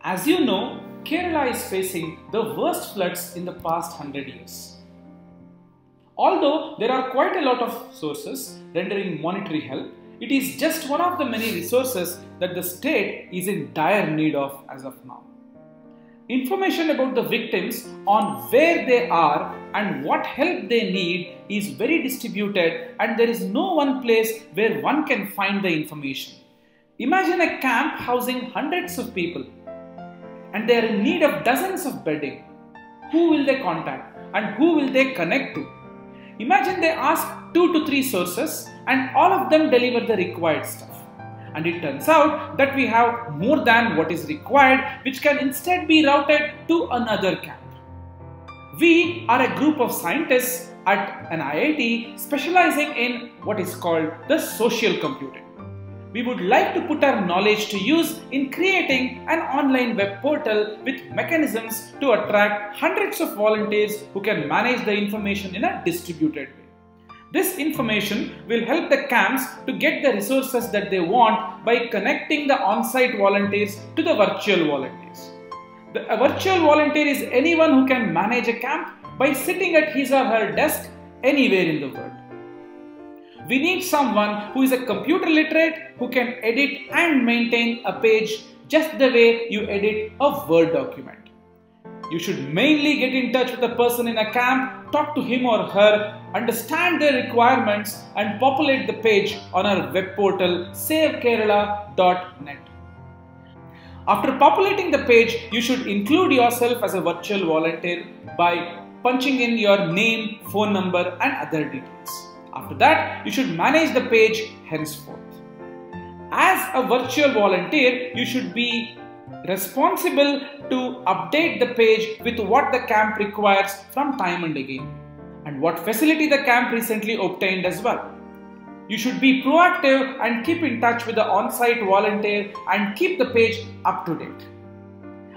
As you know, Kerala is facing the worst floods in the past 100 years. Although there are quite a lot of sources rendering monetary help, it is just one of the many resources that the state is in dire need of as of now. Information about the victims on where they are and what help they need is very distributed, and there is no one place where one can find the information. Imagine a camp housing hundreds of people and they are in need of dozens of bedding. Who will they contact and who will they connect to? Imagine they ask 2 to 3 sources and all of them deliver the required stuff. And it turns out that we have more than what is required, which can instead be routed to another camp. We are a group of scientists at an IIT specializing in what is called the social computing. We would like to put our knowledge to use in creating an online web portal with mechanisms to attract hundreds of volunteers who can manage the information in a distributed way. This information will help the camps to get the resources that they want by connecting the on-site volunteers to the virtual volunteers. A virtual volunteer is anyone who can manage a camp by sitting at his or her desk anywhere in the world. We need someone who is a computer literate who can edit and maintain a page just the way you edit a Word document. You should mainly get in touch with the person in a camp, talk to him or her, understand their requirements and populate the page on our web portal savekerala.net. After populating the page, you should include yourself as a virtual volunteer by punching in your name, phone number and other details. After that, you should manage the page henceforth. As a virtual volunteer, you should be responsible to update the page with what the camp requires from time and again, and what facility the camp recently obtained as well. You should be proactive and keep in touch with the on-site volunteer and keep the page up to date.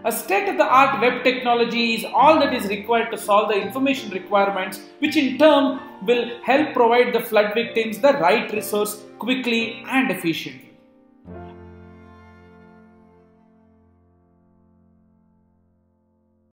A state-of-the-art web technology is all that is required to solve the information requirements, which in turn will help provide the flood victims the right resource quickly and efficiently.